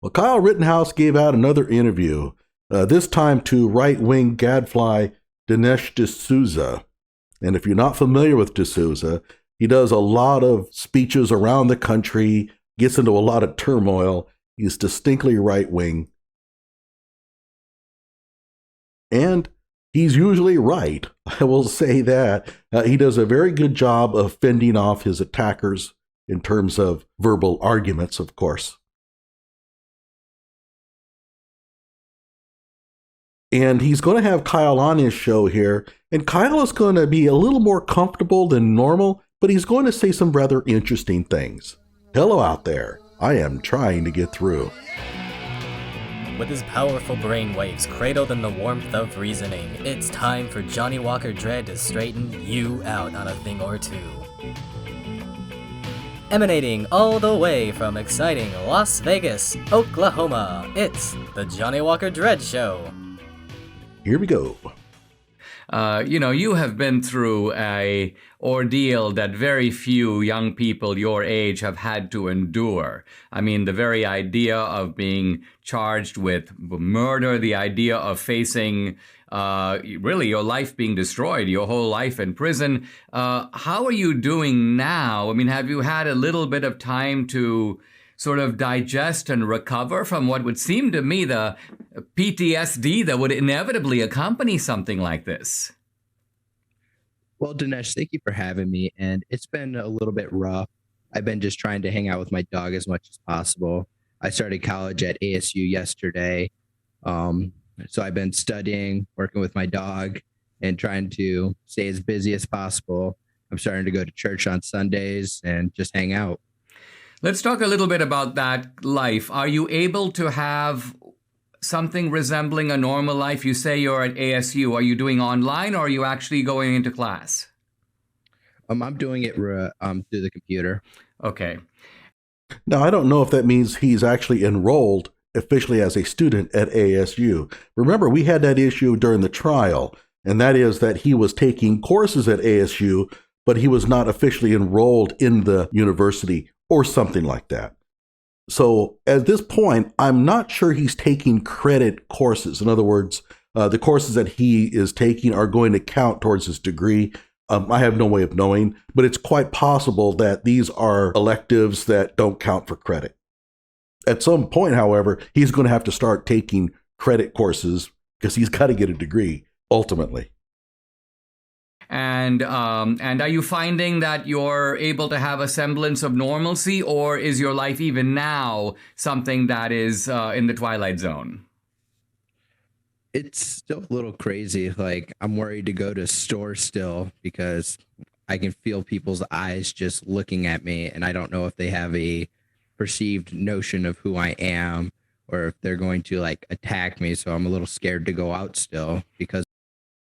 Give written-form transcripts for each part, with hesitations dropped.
Well, Kyle Rittenhouse gave out another interview, this time to right-wing gadfly Dinesh D'Souza. And if you're not familiar with D'Souza, he does a lot of speeches around the country, gets into a lot of turmoil. He's distinctly right-wing. And he's usually right. I will say that. He does a very good job of fending off his attackers in terms of verbal arguments, of course. And he's going to have Kyle on his show here. And Kyle is going to be a little more comfortable than normal, but he's going to say some rather interesting things. Hello out there. I am trying to get through. With his powerful brainwaves cradled in the warmth of reasoning, it's time for Johnny Walker Dread to straighten you out on a thing or two. Emanating all the way from exciting Las Vegas, Oklahoma, it's the Johnny Walker Dread Show. Here we go. You have been through a ordeal that very few young people your age have had to endure. I mean, the very idea of being charged with murder, the idea of facing really your life being destroyed, your whole life in prison. How are you doing now? I mean, have you had a little bit of time to sort of digest and recover from what would seem to me the PTSD that would inevitably accompany something like this? Well, Dinesh, thank you for having me. And it's been a little bit rough. I've been just trying to hang out with my dog as much as possible. I started college at ASU yesterday. So I've been studying, working with my dog, and trying to stay as busy as possible. I'm starting to go to church on Sundays and just hang out. Let's talk a little bit about that life. Are you able to have something resembling a normal life? You say you're at ASU. Are you doing online or are you actually going into class? I'm doing it through the computer. Okay. Now, I don't know if that means he's actually enrolled officially as a student at ASU. Remember, we had that issue during the trial, and that is that he was taking courses at ASU, but he was not officially enrolled in the university or something like that. So at this point, I'm not sure he's taking credit courses. In other words, the courses that he is taking are going to count towards his degree. I have no way of knowing, but it's quite possible that these are electives that don't count for credit. At some point, however, he's going to have to start taking credit courses because he's got to get a degree ultimately. And are you finding that you're able to have a semblance of normalcy, or is your life even now something that is in the twilight zone? It's still a little crazy. Like, I'm worried to go to stores still because I can feel people's eyes just looking at me, and I don't know if they have a perceived notion of who I am or if they're going to like attack me. So I'm a little scared to go out still because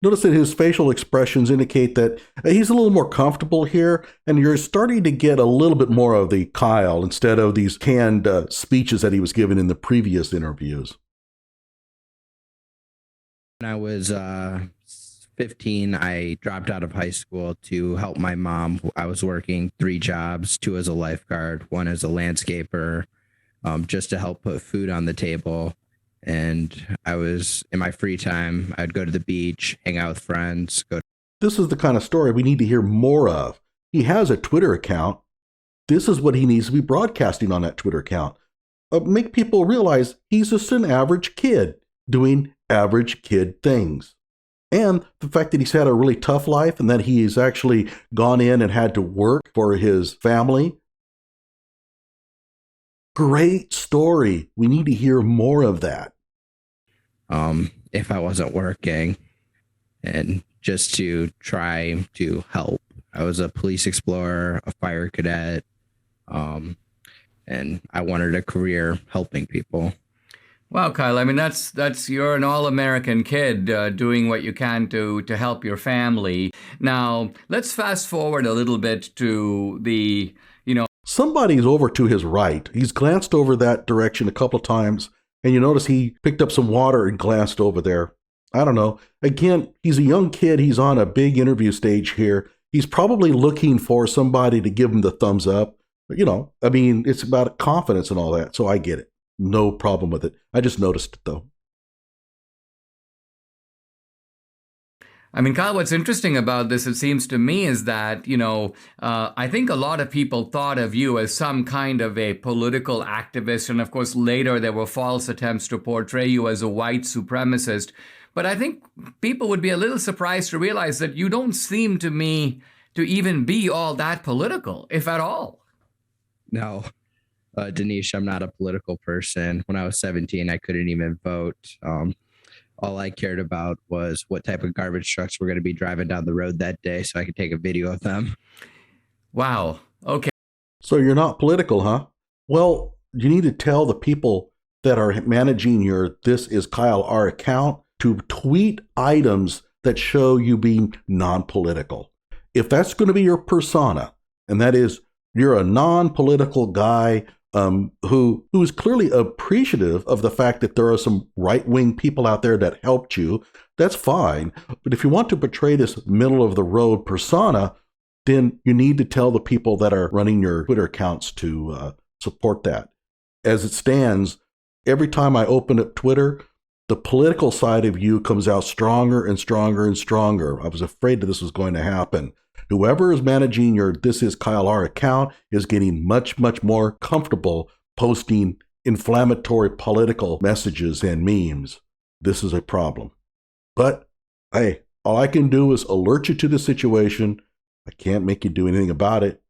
notice that his facial expressions indicate that he's a little more comfortable here, and you're starting to get a little bit more of the Kyle instead of these canned speeches that he was giving in the previous interviews. when I was 15, I dropped out of high school to help my mom. I was working 3 jobs, 2 as a lifeguard, 1 as a landscaper, just to help put food on the table. And I was, in my free time, I'd go to the beach, hang out with friends. This is the kind of story we need to hear more of. He has a Twitter account. This is what he needs to be broadcasting on that Twitter account. Make people realize he's just an average kid doing average kid things. And the fact that he's had a really tough life and that he's actually gone in and had to work for his family. Great story. We need to hear more of that. If I wasn't working, and just to try to help. I was a police explorer, a fire cadet, and I wanted a career helping people. Well, Kyle, I mean, that's you're an all-American kid doing what you can to help your family. Now, let's fast forward a little bit to the, Somebody's over to his right. He's glanced over that direction a couple of times, and you notice he picked up some water and glanced over there. I don't know. Again, he's a young kid. He's on a big interview stage here. He's probably looking for somebody to give him the thumbs up. But, I mean, it's about confidence and all that, so I get it. no problem with it. I just noticed it, though. I mean, Kyle, what's interesting about this, it seems to me, is that, I think a lot of people thought of you as some kind of a political activist. And of course, later there were false attempts to portray you as a white supremacist. But I think people would be a little surprised to realize that you don't seem to me to even be all that political, if at all. No, Dinesh, I'm not a political person. When I was 17, I couldn't even vote. All I cared about was what type of garbage trucks were going to be driving down the road that day so I could take a video of them. Wow. Okay. So you're not political, huh? Well, you need to tell the people that are managing your This Is Kyle R account to tweet items that show you being non-political. If that's going to be your persona, and that is you're a non-political guy who is clearly appreciative of the fact that there are some right-wing people out there that helped you, that's fine. But if you want to portray this middle-of-the-road persona, then you need to tell the people that are running your Twitter accounts to support that. As it stands, every time I open up Twitter, the political side of you comes out stronger and stronger and stronger. I was afraid that this was going to happen. Whoever is managing your This Is Kyle R account is getting much, much more comfortable posting inflammatory political messages and memes. This is a problem. But hey, all I can do is alert you to the situation. I can't make you do anything about it.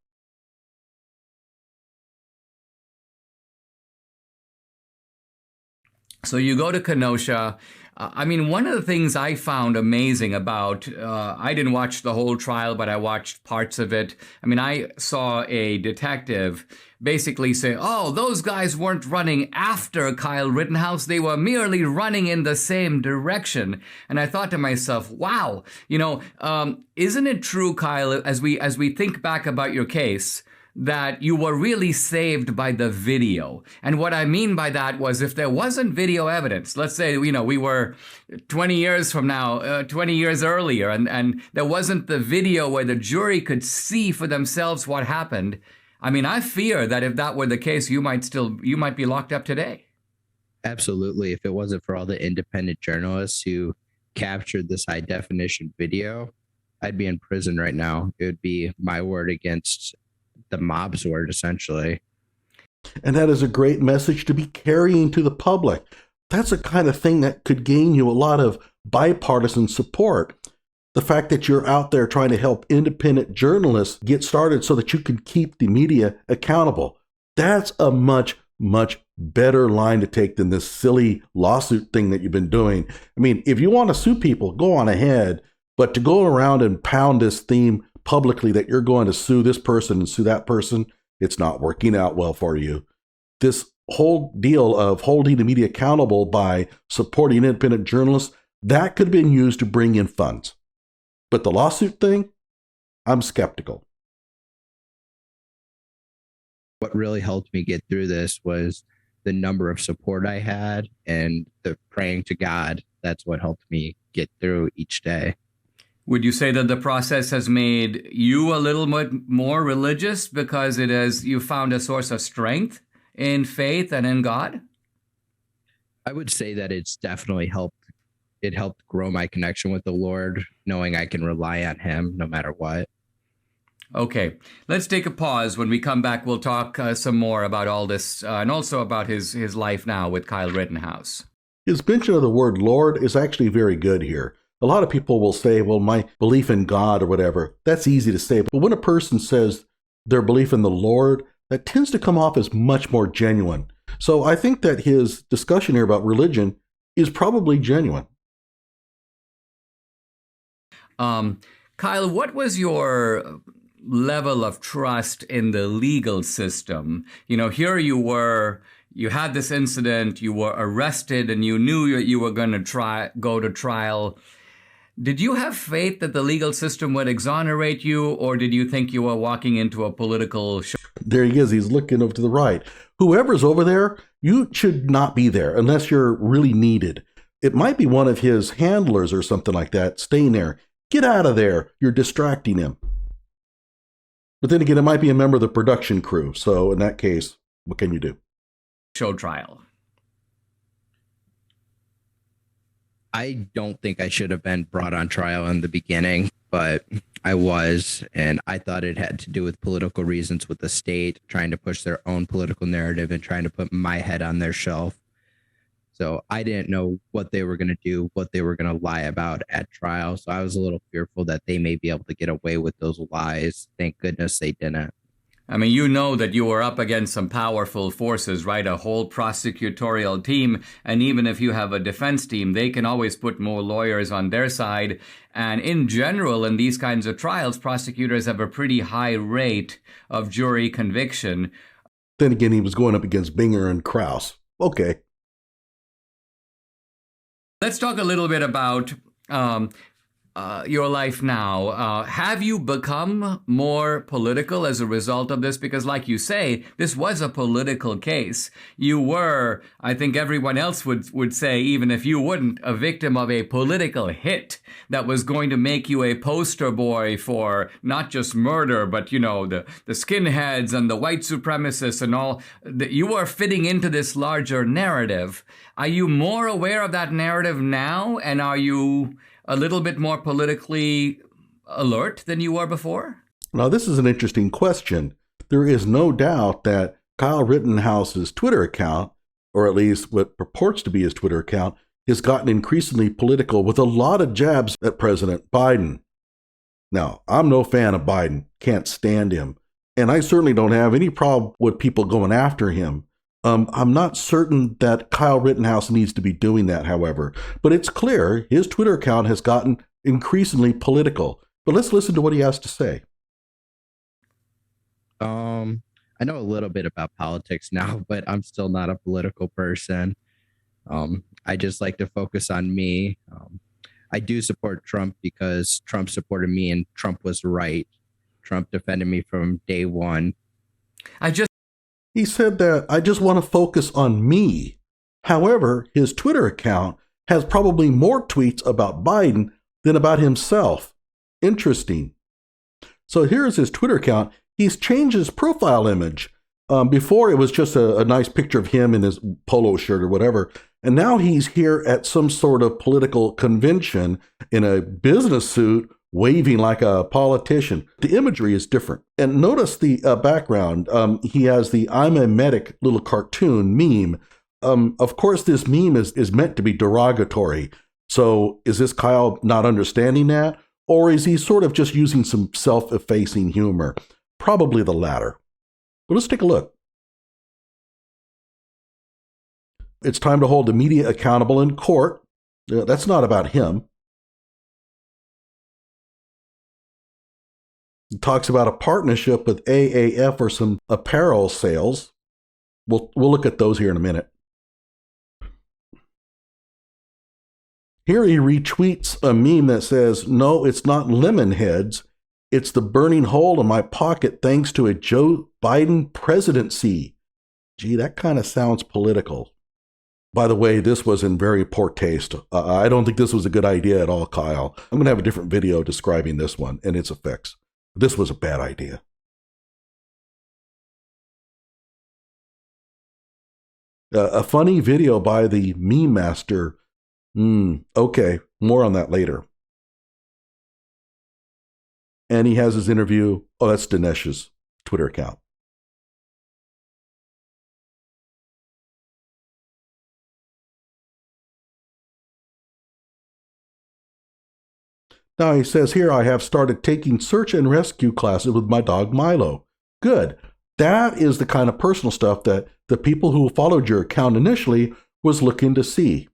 So you go to Kenosha. I mean, one of the things I found amazing about, I didn't watch the whole trial, but I watched parts of it. I mean, I saw a detective basically say, oh, those guys weren't running after Kyle Rittenhouse. They were merely running in the same direction. And I thought to myself, wow, isn't it true, Kyle, as we think back about your case, that you were really saved by the video? And what I mean by that was, if there wasn't video evidence, let's say, we were 20 years from now, 20 years earlier, and there wasn't the video where the jury could see for themselves what happened. I mean, I fear that if that were the case, you might be locked up today. Absolutely. If it wasn't for all the independent journalists who captured this high definition video, I'd be in prison right now. It would be my word against the mob's word, essentially. And that is a great message to be carrying to the public. That's a kind of thing that could gain you a lot of bipartisan support. The fact that you're out there trying to help independent journalists get started so that you can keep the media accountable. That's a much, much better line to take than this silly lawsuit thing that you've been doing. I mean, if you want to sue people, go on ahead. But to go around and pound this theme publicly that you're going to sue this person and sue that person, it's not working out well for you. This whole deal of holding the media accountable by supporting independent journalists, that could have been used to bring in funds. But the lawsuit thing, I'm skeptical. What really helped me get through this was the number of support I had and the praying to God. That's what helped me get through each day. Would you say that the process has made you a little bit more religious because you found a source of strength in faith and in God? I would say that it's definitely helped. It helped grow my connection with the Lord, knowing I can rely on Him no matter what. Okay, let's take a pause. When we come back, we'll talk some more about all this and also about his life now with Kyle Rittenhouse. His mention of the word Lord is actually very good here. A lot of people will say, well, my belief in God or whatever, that's easy to say. But when a person says their belief in the Lord, that tends to come off as much more genuine. So I think that his discussion here about religion is probably genuine. Kyle, what was your level of trust in the legal system? Here you had this incident, you were arrested, and you knew you were going to go to trial. Did you have faith that the legal system would exonerate you, or did you think you were walking into a political show? There he is. He's looking over to the right. Whoever's over there, you should not be there unless you're really needed. It might be one of his handlers or something like that staying there. Get out of there. You're distracting him. But then again, it might be a member of the production crew. So in that case, what can you do? Show trial. I don't think I should have been brought on trial in the beginning, but I was, and I thought it had to do with political reasons with the state trying to push their own political narrative and trying to put my head on their shelf. So I didn't know what they were going to do, what they were going to lie about at trial. So I was a little fearful that they may be able to get away with those lies. Thank goodness they didn't. I mean, you know that you were up against some powerful forces, right? A whole prosecutorial team. And even if you have a defense team, they can always put more lawyers on their side. And in general, in these kinds of trials, prosecutors have a pretty high rate of jury conviction. Then again, he was going up against Binger and Krause. Okay. Let's talk a little bit about your life now. Have you become more political as a result of this? Because like you say, this was a political case. You were, I think everyone else would say, even if you wouldn't, a victim of a political hit that was going to make you a poster boy for not just murder, but, you know, the skinheads and the white supremacists and all. You are fitting into this larger narrative. Are you more aware of that narrative now? And are you a little bit more politically alert than you were before? Now, this is an interesting question. There is no doubt that Kyle Rittenhouse's Twitter account, or at least what purports to be his Twitter account, has gotten increasingly political with a lot of jabs at President Biden. Now, I'm no fan of Biden, can't stand him, and I certainly don't have any problem with people going after him. I'm not certain that Kyle Rittenhouse needs to be doing that, however, but it's clear his Twitter account has gotten increasingly political. But let's listen to what he has to say. I know a little bit about politics now, but I'm still not a political person. I just like to focus on me. I do support Trump because Trump supported me and Trump was right. Trump defended me from day one. He said that I just want to focus on me. However, his Twitter account has probably more tweets about Biden than about himself. Interesting. So here's his Twitter account. He's changed his profile image. Before it was just a nice picture of him in his polo shirt or whatever. And now he's here at some sort of political convention in a business suit, waving like a politician. The imagery is different. And notice the background. He has the I'm a medic little cartoon meme. Of course, this meme is meant to be derogatory. So is this Kyle not understanding that? Or is he sort of just using some self-effacing humor? Probably the latter. But let's take a look. It's time to hold the media accountable in court. That's not about him. He talks about a partnership with AAF or some apparel sales. We'll look at those here in a minute. Here he retweets a meme that says, "No, it's not lemon heads. It's the burning hole in my pocket thanks to a Joe Biden presidency." Gee, that kind of sounds political. By the way, this was in very poor taste. I don't think this was a good idea at all, Kyle. I'm going to have a different video describing this one and its effects. This was a bad idea. A funny video by the meme master. Okay, more on that later. And he has his interview. Oh, that's Dinesh's Twitter account. Now he says here, I have started taking search and rescue classes with my dog Milo. Good. That is the kind of personal stuff that the people who followed your account initially was looking to see.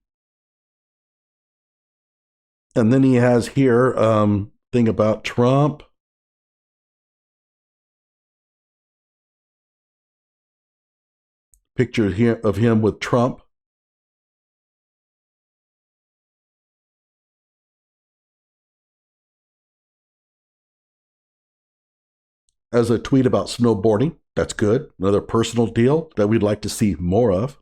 And then he has here thing about Trump. Picture here of him with Trump. As a tweet about snowboarding. That's good. Another personal deal that we'd like to see more of.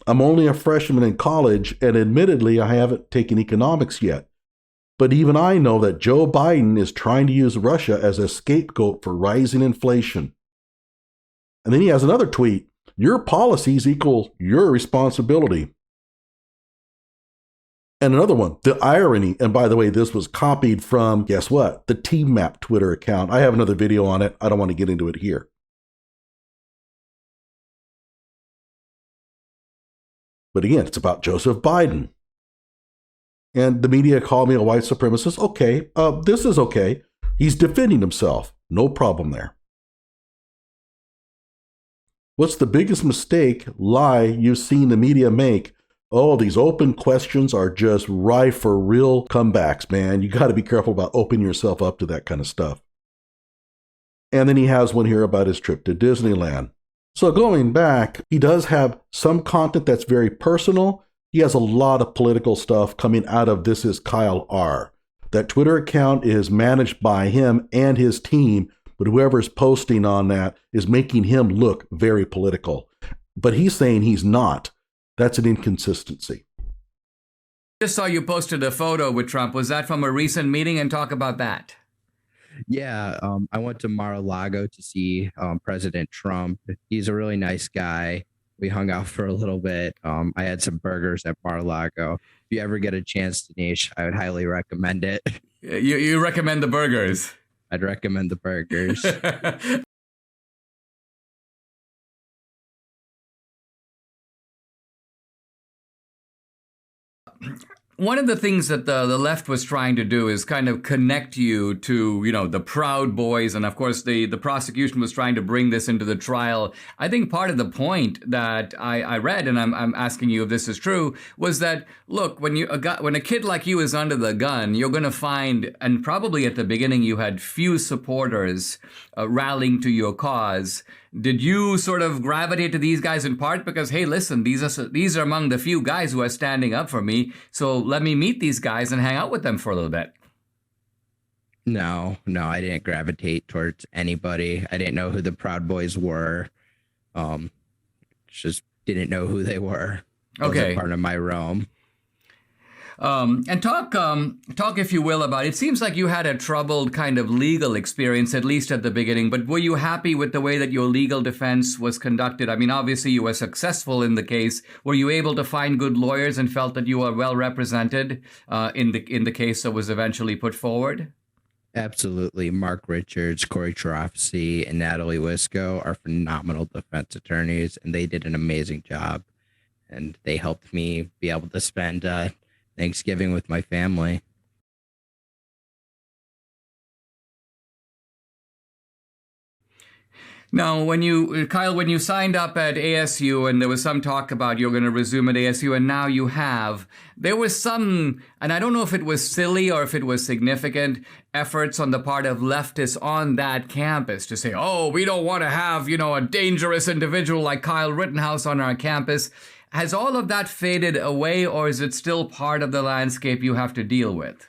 I'm only a freshman in college, and admittedly, I haven't taken economics yet. But even I know that Joe Biden is trying to use Russia as a scapegoat for rising inflation. And then he has another tweet, your policies equal your responsibility. And another one, the irony, and by the way, this was copied from, guess what? The TMAP Twitter account. I have another video on it. I don't want to get into it here. But again, it's about Joseph Biden. And the media called me a white supremacist. Okay, this is okay. He's defending himself. No problem there. What's the biggest mistake, lie you've seen the media make? Oh, these open questions are just rife for real comebacks, man. You got to be careful about opening yourself up to that kind of stuff. And then he has one here about his trip to Disneyland. So going back, he does have some content that's very personal. He has a lot of political stuff coming out of This Is Kyle R. That Twitter account is managed by him and his team, but whoever's posting on that is making him look very political. But he's saying he's not. That's an inconsistency. Just saw you posted a photo with Trump. Was that from a recent meeting? And talk about that. Yeah, I went to Mar-a-Lago to see President Trump. He's a really nice guy. We hung out for a little bit. I had some burgers at Mar-a-Lago. If you ever get a chance, Dinesh, I would highly recommend it. You recommend the burgers? I'd recommend the burgers. One of the things that the left was trying to do is kind of connect you to, the Proud Boys. And of course, the prosecution was trying to bring this into the trial. I think part of the point that I read, and I'm asking you if this is true, was that, look, when a kid like you is under the gun, you're going to find, and probably at the beginning you had few supporters rallying to your cause. Did you sort of gravitate to these guys in part because, hey, listen, these are among the few guys who are standing up for me, so let me meet these guys and hang out with them for a little bit? No, I didn't gravitate towards anybody. I didn't know who the Proud Boys were. Just didn't know who they were. Okay. Part of my realm. And talk, if you will, about it. It seems like you had a troubled kind of legal experience, at least at the beginning, but were you happy with the way that your legal defense was conducted? I mean, obviously you were successful in the case. Were you able to find good lawyers and felt that you were well represented in the case that was eventually put forward? Absolutely. Mark Richards, Corey Trofsey, and Natalie Wisco are phenomenal defense attorneys, and they did an amazing job. And they helped me be able to spend Thanksgiving with my family. Now, Kyle, when you signed up at ASU and there was some talk about you're going to resume at ASU and now you have, there was some, and I don't know if it was silly or if it was significant, efforts on the part of leftists on that campus to say, oh, we don't want to have, a dangerous individual like Kyle Rittenhouse on our campus. Has all of that faded away, or is it still part of the landscape you have to deal with?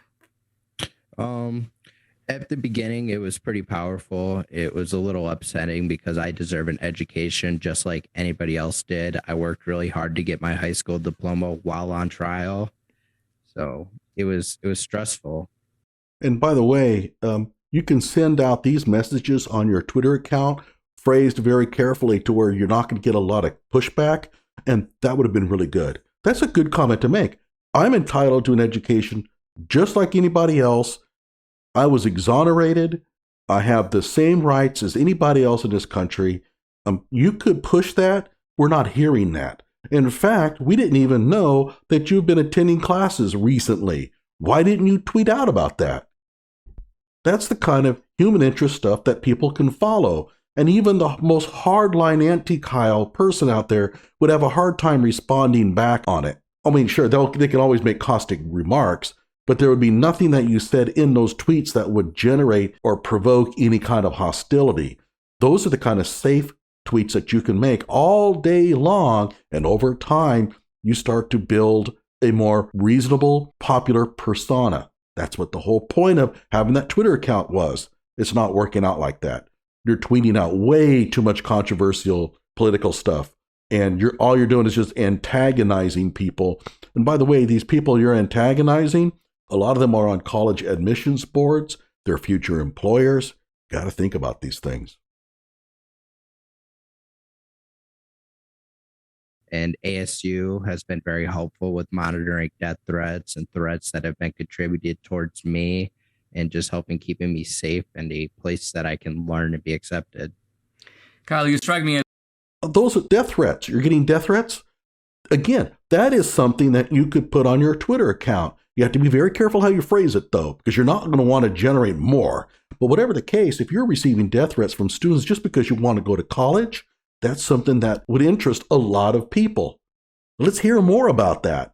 At the beginning, it was pretty powerful. It was a little upsetting because I deserve an education just like anybody else did. I worked really hard to get my high school diploma while on trial. So it was stressful. And by the way, you can send out these messages on your Twitter account, phrased very carefully to where you're not going to get a lot of pushback. And that would have been really good. That's a good comment to make. I'm entitled to an education just like anybody else. I was exonerated. I have the same rights as anybody else in this country. You could push that. We're not hearing that. In fact, we didn't even know that you've been attending classes recently. Why didn't you tweet out about that? That's the kind of human interest stuff that people can follow. And even the most hardline anti-Kyle person out there would have a hard time responding back on it. I mean, sure, they can always make caustic remarks, but there would be nothing that you said in those tweets that would generate or provoke any kind of hostility. Those are the kind of safe tweets that you can make all day long, and over time, you start to build a more reasonable, popular persona. That's what the whole point of having that Twitter account was. It's not working out like that. You're tweeting out way too much controversial political stuff. And all you're doing is just antagonizing people. And by the way, these people you're antagonizing, a lot of them are on college admissions boards. They're future employers. Got to think about these things. And ASU has been very helpful with monitoring death threats and threats that have been contributed towards me and just helping keeping me safe and a place that I can learn and be accepted. Kyle, you strike me as Those are death threats. You're getting death threats? Again, that is something that you could put on your Twitter account. You have to be very careful how you phrase it, though, because you're not going to want to generate more. But whatever the case, if you're receiving death threats from students just because you want to go to college, that's something that would interest a lot of people. Let's hear more about that.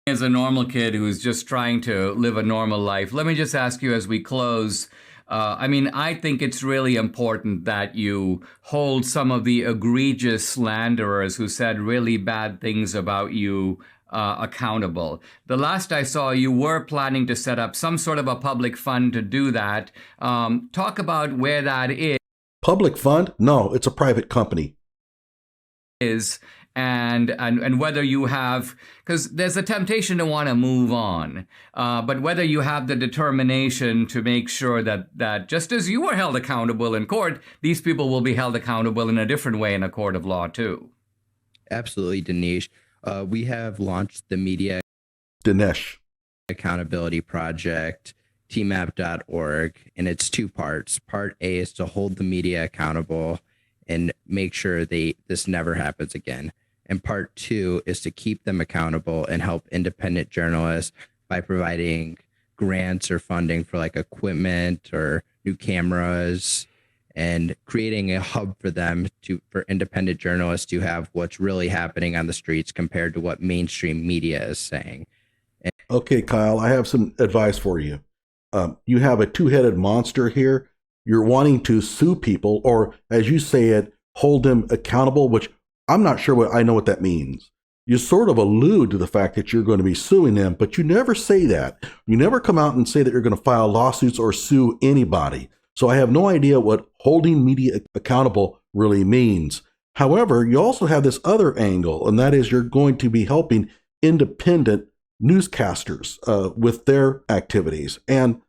as a normal kid who's just trying to live a normal life. Let me just ask you as we close. I think it's really important that you hold some of the egregious slanderers who said really bad things about you accountable. The last I saw, you were planning to set up some sort of a public fund to do that. Talk about where that Public fund? No, it's a private company. And whether you have, because there's a temptation to want to move on, but whether you have the determination to make sure that just as you were held accountable in court, these people will be held accountable in a different way in a court of law too. Absolutely, Dinesh. We have launched the Media Dinesh. Accountability Project, TMAP.org, and it's two parts. Part A is to hold the media accountable and make sure this never happens again. And part two is to keep them accountable and help independent journalists by providing grants or funding for like equipment or new cameras and creating a hub for them for independent journalists to have what's really happening on the streets compared to what mainstream media is saying. Okay, Kyle, I have some advice for you. You have a two-headed monster here. You're wanting to sue people, or as you say it, hold them accountable, which I'm not sure I know what that means. You sort of allude to the fact that you're going to be suing them, but you never say that. You never come out and say that you're going to file lawsuits or sue anybody. So I have no idea what holding media accountable really means. However, you also have this other angle, and that is you're going to be helping independent newscasters with their activities. And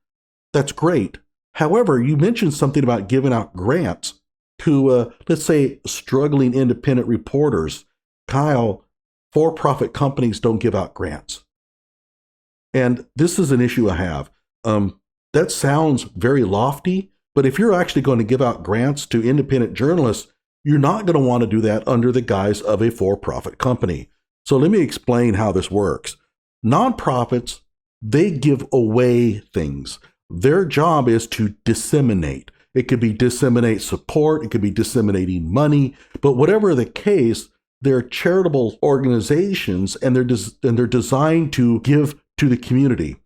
that's great. However, you mentioned something about giving out grants to, let's say, struggling independent reporters. Kyle, for-profit companies don't give out grants. And this is an issue I have. That sounds very lofty, but if you're actually going to give out grants to independent journalists, you're not going to want to do that under the guise of a for-profit company. So let me explain how this works. Nonprofits, they give away things. Their job is to disseminate. It could be disseminate support, it could be disseminating money, but whatever the case, they're charitable organizations and they're designed to give to the community.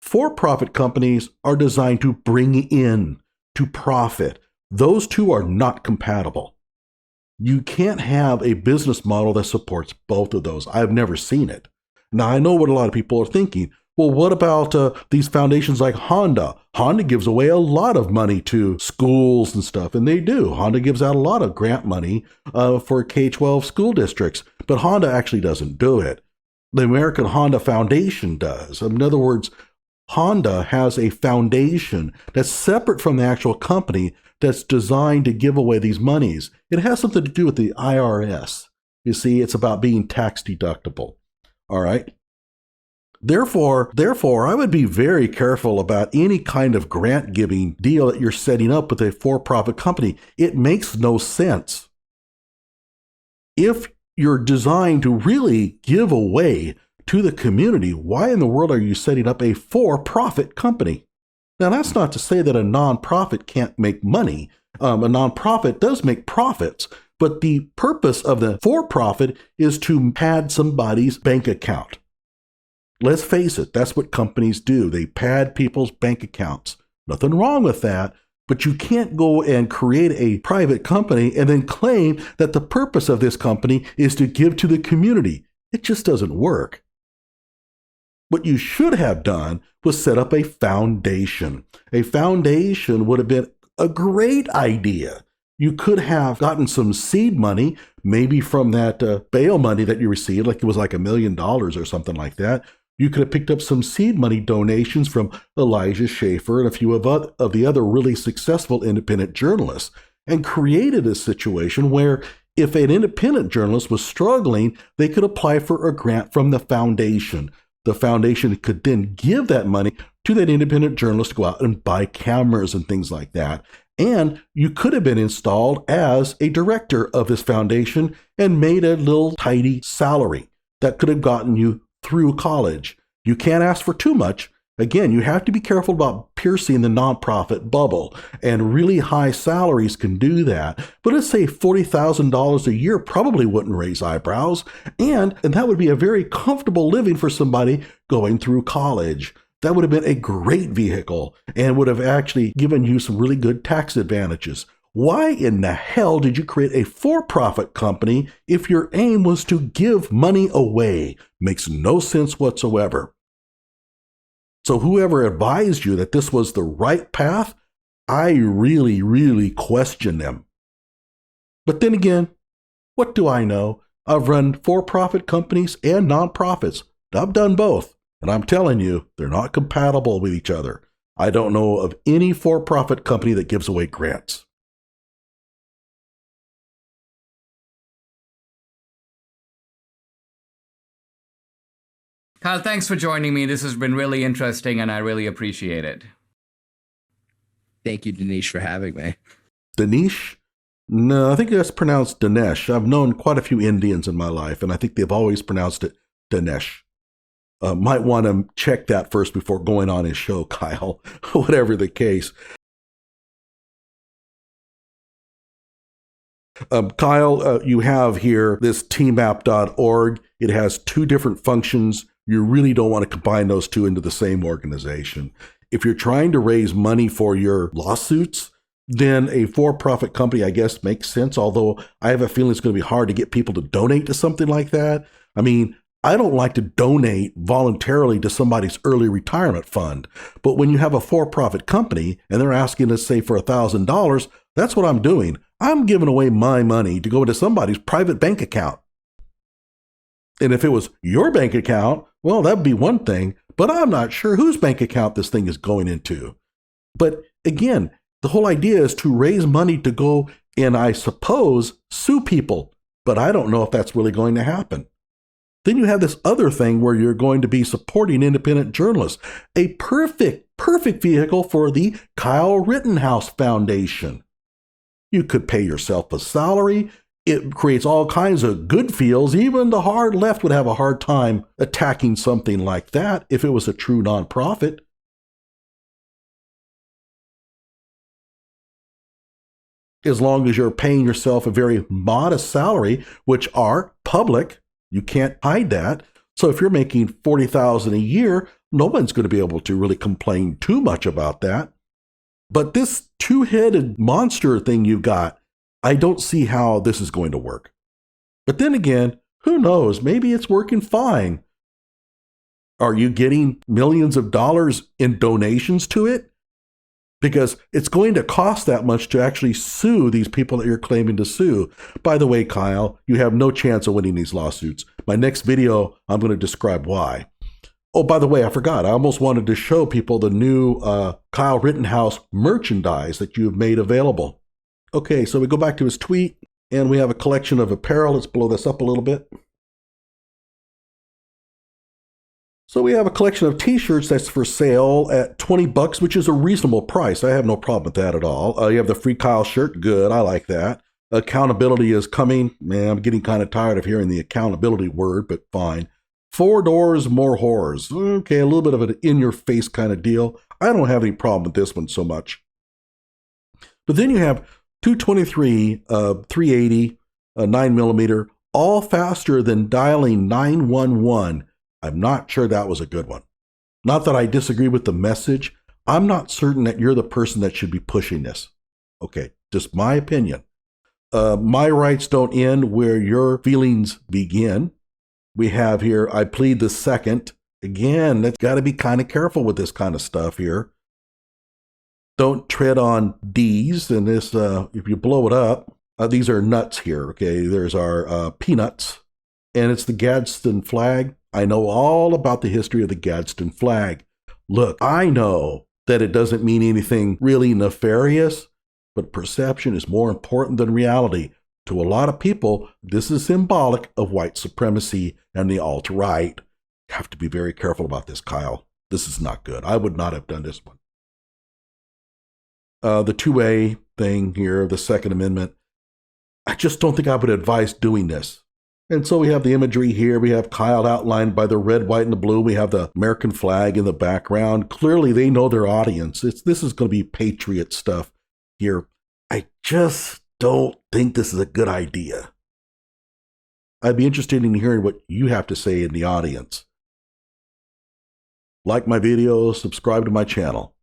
For-profit companies are designed to bring in, to profit. Those two are not compatible. You can't have a business model that supports both of those. I've never seen it. Now, I know what a lot of people are thinking. Well, what about these foundations like Honda? Honda gives away a lot of money to schools and stuff, and they do. Honda gives out a lot of grant money for K-12 school districts, but Honda actually doesn't do it. The American Honda Foundation does. In other words, Honda has a foundation that's separate from the actual company that's designed to give away these monies. It has something to do with the IRS. You see, it's about being tax deductible. All right. Therefore, I would be very careful about any kind of grant giving deal that you're setting up with a for-profit company. It makes no sense. If you're designed to really give away to the community, why in the world are you setting up a for-profit company? Now, that's not to say that a nonprofit can't make money. A nonprofit does make profits, but the purpose of the for-profit is to pad somebody's bank account. Let's face it, that's what companies do. They pad people's bank accounts. Nothing wrong with that, but you can't go and create a private company and then claim that the purpose of this company is to give to the community. It just doesn't work. What you should have done was set up a foundation. A foundation would have been a great idea. You could have gotten some seed money, maybe from that bail money that you received, like it was like $1 million or something like that. You could have picked up some seed money donations from Elijah Schaffer and a few of the other really successful independent journalists. and created a situation where if an independent journalist was struggling, they could apply for a grant from the foundation. The foundation could then give that money to that independent journalist to go out and buy cameras and things like that. And you could have been installed as a director of this foundation and made a little tidy salary that could have gotten you through college. You can't ask for too much. Again, you have to be careful about piercing the nonprofit bubble, and really high salaries can do that. But let's say $40,000 a year probably wouldn't raise eyebrows, and that would be a very comfortable living for somebody going through college. That would have been a great vehicle and would have actually given you some really good tax advantages. Why in the hell did you create a for-profit company if your aim was to give money away? Makes no sense whatsoever. So whoever advised you that this was the right path, I really, really question them. But then again, what do I know? I've run for-profit companies and nonprofits. I've done both. And I'm telling you, they're not compatible with each other. I don't know of any for-profit company that gives away grants. Kyle, thanks for joining me. This has been really interesting, and I really appreciate it. Thank you, Dinesh, for having me. Dinesh? No, I think that's pronounced Dinesh. I've known quite a few Indians in my life, and I think they've always pronounced it Dinesh. Might want to check that first before going on his show, Kyle, whatever the case. Kyle, you have here this TMAP.org. It has two different functions. You really don't want to combine those two into the same organization. If you're trying to raise money for your lawsuits, then a for-profit company, I guess, makes sense, although I have a feeling it's going to be hard to get people to donate to something like that. I mean, I don't like to donate voluntarily to somebody's early retirement fund, but when you have a for-profit company and they're asking us, say, for $1,000, that's what I'm doing. I'm giving away my money to go into somebody's private bank account. And if it was your bank account, well, that'd be one thing, but I'm not sure whose bank account this thing is going into. But again, the whole idea is to raise money to go and, I suppose, sue people, but I don't know if that's really going to happen. Then you have this other thing where you're going to be supporting independent journalists, a perfect vehicle for the Kyle Rittenhouse Foundation. You could pay yourself a salary. It creates all kinds of good feels. Even the hard left would have a hard time attacking something like that if it was a true nonprofit. As long as you're paying yourself a very modest salary, which are public, you can't hide that. So if you're making $40,000 a year, no one's going to be able to really complain too much about that. But this two-headed monster thing you've got, I don't see how this is going to work. But then again, who knows? Maybe it's working fine. Are you getting millions of dollars in donations to it? Because it's going to cost that much to actually sue these people that you're claiming to sue. By the way, Kyle, you have no chance of winning these lawsuits. My next video, I'm going to describe why. Oh, by the way, I forgot. I almost wanted to show people the new Kyle Rittenhouse merchandise that you have made available. Okay, so we go back to his tweet, and we have a collection of apparel. Let's blow this up a little bit. So we have a collection of t-shirts that's for sale at $20, which is a reasonable price. I have no problem with that at all. You have the free Kyle shirt. Good. I like that. Accountability is coming. Man, I'm getting kind of tired of hearing the accountability word, but fine. 4 doors, more horrors. Okay, a little bit of an in-your-face kind of deal. I don't have any problem with this one so much. But then you have 223, 380, 9mm, all faster than dialing 911. I'm not sure that was a good one. Not that I disagree with the message. I'm not certain that you're the person that should be pushing this. Okay, just my opinion. My rights don't end where your feelings begin. We have here, I plead the second. Again, that's got to be kind of careful with this kind of stuff here. Don't tread on D's. And this, if you blow it up, these are nuts here. Okay, there's our peanuts, and it's the Gadsden flag. I know all about the history of the Gadsden flag. Look, I know that it doesn't mean anything really nefarious, but perception is more important than reality. To a lot of people, this is symbolic of white supremacy and the alt-right. You have to be very careful about this, Kyle. This is not good. I would not have done this one. The 2A thing here, the Second Amendment, I just don't think I would advise doing this. And so we have the imagery here. We have Kyle outlined by the red, white, and the blue. We have the American flag in the background. Clearly, they know their audience. This is going to be patriot stuff here. I just don't think this is a good idea. I'd be interested in hearing what you have to say in the audience. Like my videos, subscribe to my channel.